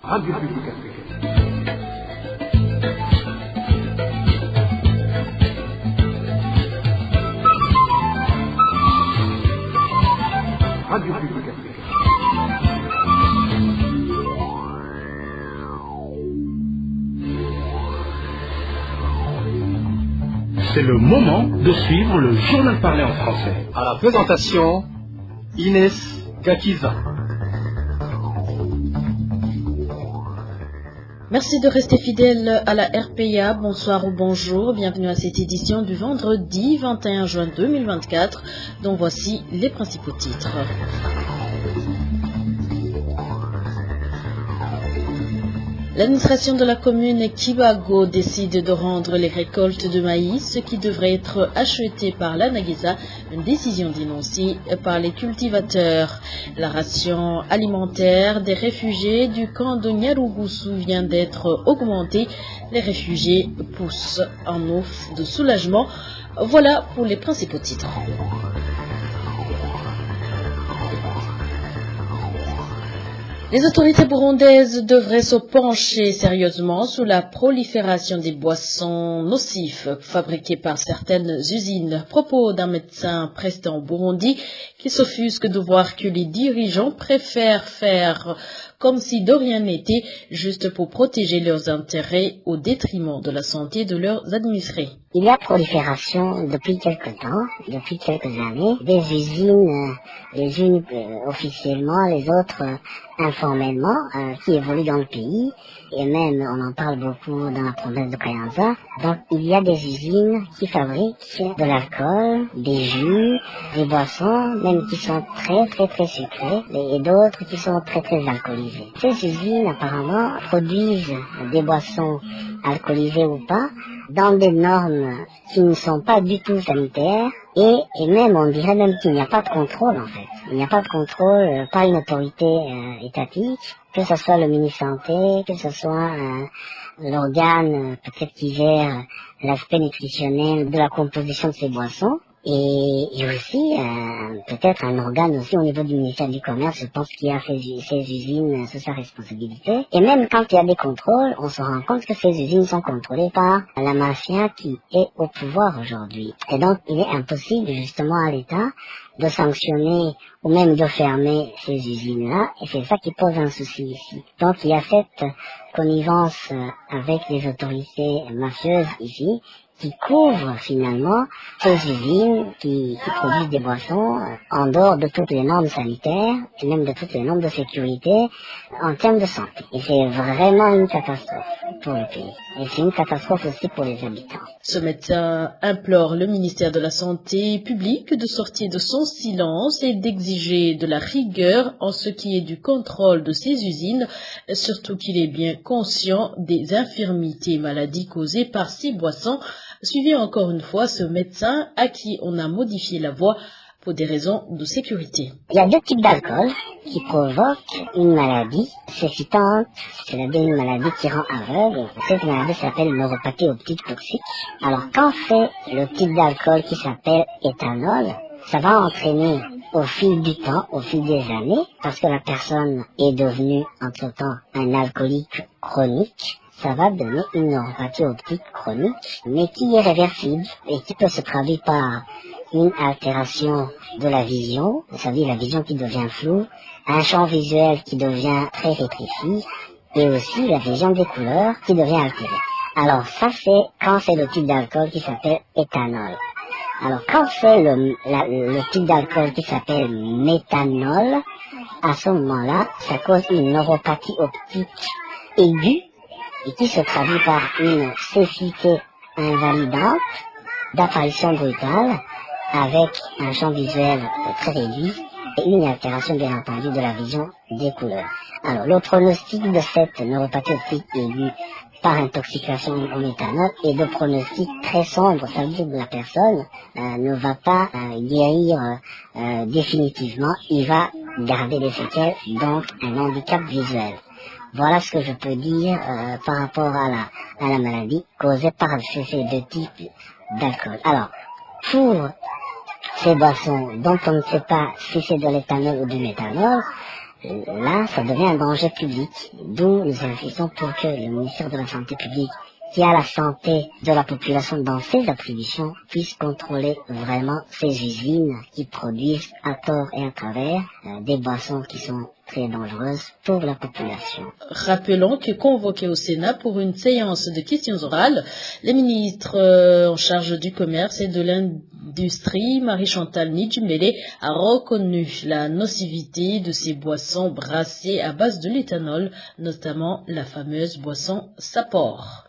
Radio Publique Africaine. Radio Publique Africaine. C'est le moment de suivre le journal parlé en français. À la présentation, Inès Gakiza. Merci de rester fidèle à la RPA. Bonsoir ou bonjour. Bienvenue à cette édition du vendredi 21 juin 2024, dont voici les principaux titres. L'administration de la commune Kibago décide de rendre les récoltes de maïs, qui devraient être achetées par l'Anaguisa, une décision dénoncée par les cultivateurs. La ration alimentaire des réfugiés du camp de Nyarugusu vient d'être augmentée. Les réfugiés poussent un ouf de soulagement. Voilà pour les principaux titres. Les autorités burundaises devraient se pencher sérieusement sur la prolifération des boissons nocifs fabriquées par certaines usines. Propos d'un médecin prestant au Burundi qui s'offusque de voir que les dirigeants préfèrent faire comme si de rien n'était, juste pour protéger leurs intérêts au détriment de la santé de leurs administrés. Il y a prolifération depuis quelque temps, depuis quelques années, des usines, les unes officiellement, les autres informellement, qui évoluent dans le pays, et même on en parle beaucoup dans la province de Kayanza. Donc il y a des usines qui fabriquent de l'alcool, des jus, des boissons, même qui sont très sucrées, et d'autres qui sont très alcoolisées. Ces usines apparemment produisent des boissons alcoolisées ou pas, dans des normes qui ne sont pas du tout sanitaires, et même on dirait même qu'il n'y a pas de contrôle en fait. Il n'y a pas de contrôle par une autorité étatique, que ce soit le ministre Santé, que ce soit l'organe peut-être qui gère l'aspect nutritionnel de la composition de ces boissons. Et aussi, peut-être un organe aussi au niveau du ministère du Commerce, je pense qu'il y a ces usines sous sa responsabilité. Et même quand il y a des contrôles, on se rend compte que ces usines sont contrôlées par la mafia qui est au pouvoir aujourd'hui. Et donc, il est impossible justement à l'État de sanctionner ou même de fermer ces usines-là, et c'est ça qui pose un souci ici. Donc il y a cette connivence avec les autorités mafieuses ici, qui couvre finalement ces usines qui produisent des boissons en dehors de toutes les normes sanitaires et même de toutes les normes de sécurité en termes de santé. Et c'est vraiment une catastrophe pour le pays. Et c'est une catastrophe aussi pour les habitants. Ce médecin implore le ministère de la Santé publique de sortir de son silence et d'exiger de la rigueur en ce qui est du contrôle de ces usines, surtout qu'il est bien conscient des infirmités et maladies causées par ces boissons. Suivez encore une fois ce médecin à qui on a modifié la voix pour des raisons de sécurité. Il y a deux types d'alcool qui provoquent une maladie cécitante, c'est-à-dire une maladie qui rend aveugle. Cette maladie s'appelle neuropathie optique toxique. Alors quand c'est le type d'alcool qui s'appelle éthanol, ça va entraîner au fil du temps, au fil des années, parce que la personne est devenue entre-temps un alcoolique chronique, ça va donner une neuropathie optique chronique, mais qui est réversible et qui peut se traduire par une altération de la vision, c'est-à-dire la vision qui devient floue, un champ visuel qui devient très rétréci, et aussi la vision des couleurs qui devient altérée. Alors ça c'est quand c'est le type d'alcool qui s'appelle éthanol. Alors quand c'est le type d'alcool qui s'appelle méthanol, à ce moment-là, ça cause une neuropathie optique aiguë, et qui se traduit par une cécité invalidante, d'apparition brutale, avec un champ visuel très réduit et une altération bien entendu de la vision des couleurs. Alors le pronostic de cette neuropathie optique aiguë par intoxication au méthanol est de pronostic très sombre, ça veut dire que la personne ne va pas guérir définitivement, il va garder des séquelles, donc un handicap visuel. Voilà ce que je peux dire par rapport à la maladie causée par ces deux types d'alcool. Alors, pour ces boissons dont on ne sait pas si c'est de l'éthanol ou du méthanol, là, ça devient un danger public, d'où nous insistons pour que le ministère de la Santé publique, qui a la santé de la population dans ses attributions, puisse contrôler vraiment ces usines qui produisent à tort et à travers des boissons qui sont très dangereuses pour la population. Rappelons que convoqué au Sénat pour une séance de questions orales, les ministres en charge du commerce et de l'industrie, Marie-Chantal Nidjumele, a reconnu la nocivité de ces boissons brassées à base de l'éthanol, notamment la fameuse boisson Sapor.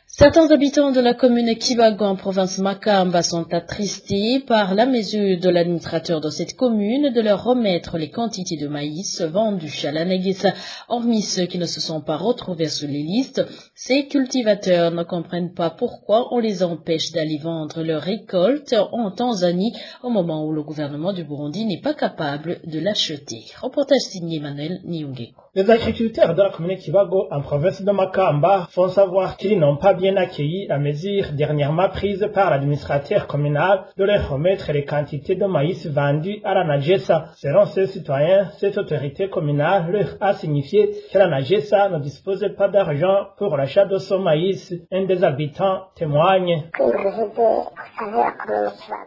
Certains habitants de la commune Kibago en province Makamba sont attristés par la mesure de l'administrateur de cette commune de leur remettre les quantités de maïs vendues à la Naguessa. Hormis ceux qui ne se sont pas retrouvés sur les listes, ces cultivateurs ne comprennent pas pourquoi on les empêche d'aller vendre leurs récoltes en Tanzanie au moment où le gouvernement du Burundi n'est pas capable de l'acheter. Reportage signé Manuel Niungeko. Les agriculteurs de la commune Kibago en province de Makamba font savoir qu'ils n'ont pas bien accueilli la mesure dernièrement prise par l'administrateur communal de leur remettre les quantités de maïs vendues à la Naguessa. Selon ces citoyens, cette autorité communale leur a signifié que la Naguessa ne dispose pas d'argent pour l'achat de son maïs. Un des habitants témoigne.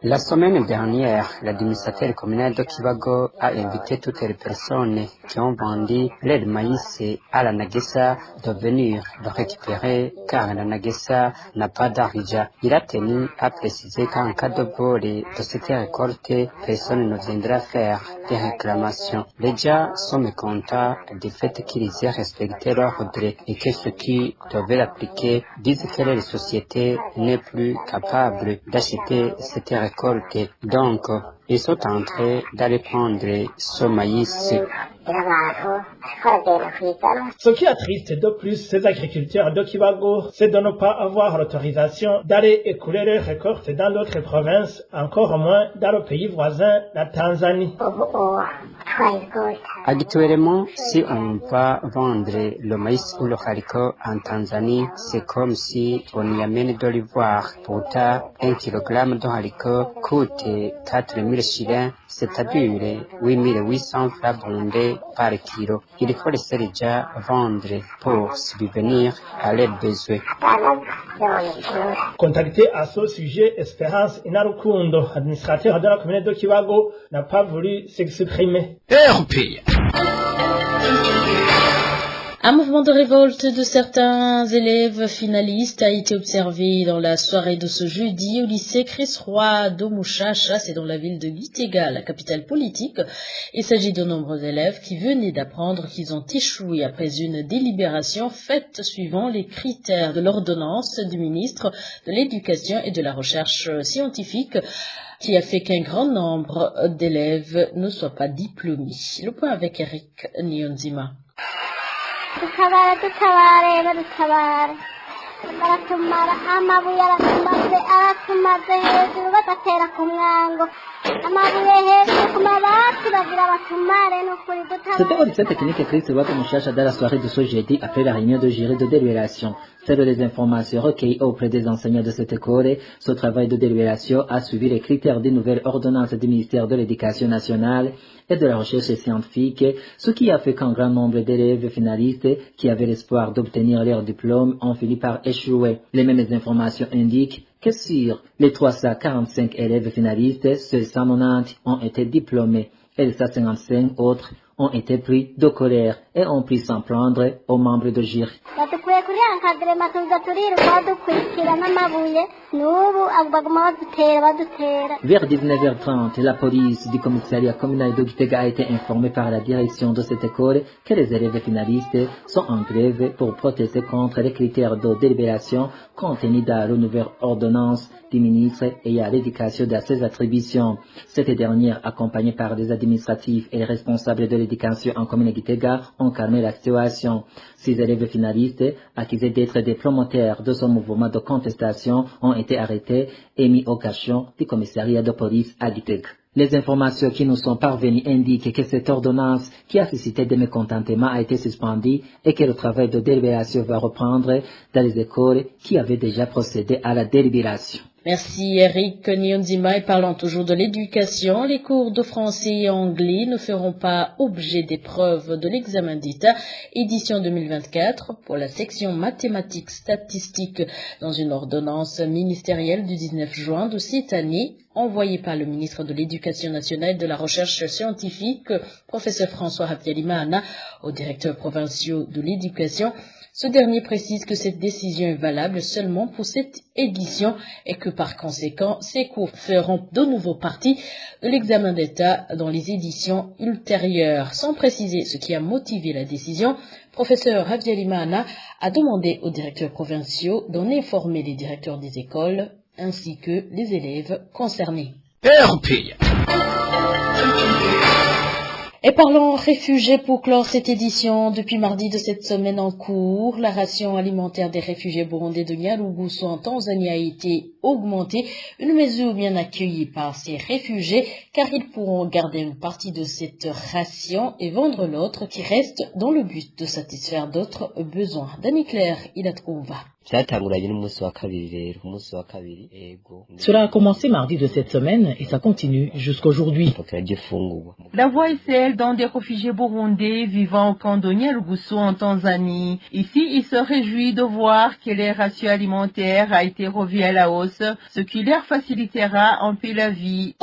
La semaine dernière, l'administrateur communal de Kibago a invité toutes les personnes qui ont vendu leur maïs à la Naguessa de venir le récupérer car la Naguessa n'a pas d'argent. Il a tenu à préciser qu'en cas de vol de cette récolte, personne ne viendra faire des réclamations. Les gens sont mécontents du fait qu'ils aient respecté l'ordre et que ceux qui devaient l'appliquer disent que les sociétés n'est plus capable d'acheter cette récolte. Donc, ils sont en train d'aller prendre ce maïs. Ce qui attriste de plus ces agriculteurs de Kibago, c'est de ne pas avoir l'autorisation d'aller écouler leurs récoltes dans d'autres provinces, encore moins dans le pays voisin, la Tanzanie. Actuellement, si on va vendre le maïs ou le haricot en Tanzanie, c'est comme si on y amène de l'ivoire. Pourtant, 1 kilogramme de haricot coûte 4000 shillings, c'est-à-dire 8800 francs burundais par kilo. Il faut laisser les gens vendre pour subvenir à leurs besoins. Contacté à ce sujet, Espérance Inarukundo, administrateur de la commune de Kibago, n'a pas voulu s'exprimer. Un mouvement de révolte de certains élèves finalistes a été observé dans la soirée de ce jeudi au lycée Chris Roy d'Omuchacha, c'est dans la ville de Gitega, la capitale politique. Il s'agit de nombreux élèves qui venaient d'apprendre qu'ils ont échoué après une délibération faite suivant les critères de l'ordonnance du ministre de l'Éducation et de la Recherche scientifique, qui a fait qu'un grand nombre d'élèves ne soient pas diplômés. Le point avec Eric Niyonzima. C'était au lycée technique Chris Roy d'Omuchacha dans la soirée de ce jeudi après la réunion de jury de délibération. Selon les informations recueillies auprès des enseignants de cette école, ce travail de délibération a suivi les critères des nouvelles ordonnances du ministère de l'Éducation nationale et de la recherche scientifique, ce qui a fait qu'un grand nombre d'élèves finalistes qui avaient l'espoir d'obtenir leur diplôme ont fini par échouer. Les mêmes informations indiquent que sur les 345 élèves finalistes, seuls 190 ont été diplômés et les 155 autres ont été pris de colère et ont pris s'en prendre aux membres de jury. Vers 19h30, la police du commissariat communal de Gitega a été informée par la direction de cette école que les élèves finalistes sont en grève pour protester contre les critères de délibération contenus dans la nouvelle ordonnance du ministre et à l'éducation de ses attributions. Cette dernière, accompagnée par des administratifs et les responsables de l'éducation en commune Gitega, ont calmé la situation. 6 élèves finalistes, accusés d'être des promoteurs de ce mouvement de contestation, ont été arrêtés et mis au cachot du commissariat de police à Gitega. Les informations qui nous sont parvenues indiquent que cette ordonnance qui a suscité des mécontentements a été suspendue et que le travail de délibération va reprendre dans les écoles qui avaient déjà procédé à la délibération. Merci Eric Nyonzima. Et parlant toujours de l'éducation, les cours de français et anglais ne feront pas objet d'épreuves de l'examen d'État édition 2024 pour la section mathématiques statistiques dans une ordonnance ministérielle du 19 juin de cette année envoyée par le ministre de l'Éducation nationale et de la recherche scientifique, professeur François Habyalimana, aux directeurs provinciaux de l'éducation. Ce dernier précise que cette décision est valable seulement pour cette édition et que par conséquent, ces cours feront de nouveau partie de l'examen d'État dans les éditions ultérieures. Sans préciser ce qui a motivé la décision, professeur Habyalimana a demandé aux directeurs provinciaux d'en informer les directeurs des écoles ainsi que les élèves concernés. Et parlons réfugiés pour clore cette édition. Depuis mardi de cette semaine en cours, la ration alimentaire des réfugiés burundais de Nyarugusu en Tanzanie a été augmentée, une mesure bien accueillie par ces réfugiés car ils pourront garder une partie de cette ration et vendre l'autre qui reste dans le but de satisfaire d'autres besoins. Dani Claire, il a trouvé. Cela a commencé mardi de cette semaine et ça continue jusqu'aujourd'hui. La voix est celle d'un des réfugiés burundais vivant au camp de Nyarugusu en Tanzanie. Ici, il se réjouit de voir que les rations alimentaires a été revues à la hausse, ce qui leur facilitera un peu la vie.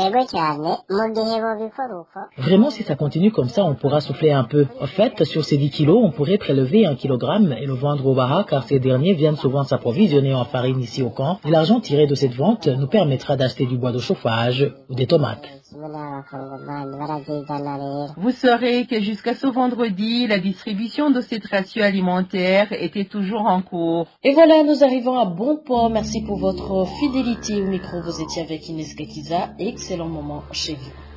Vraiment, si ça continue comme ça, on pourra souffler un peu. En fait, sur ces 10 kilos, on pourrait prélever 1 kilogramme et le vendre au Baha car ces derniers viennent souvent s'approvisionner en farine ici au camp. Et l'argent tiré de cette vente nous permettra d'acheter du bois de chauffage ou des tomates. Vous saurez que jusqu'à ce vendredi, la distribution de cette ration alimentaire était toujours en cours. Et voilà, nous arrivons à bon port. Merci pour votre fidélité au micro. Vous étiez avec Inès Gakiza. Excellent moment chez vous.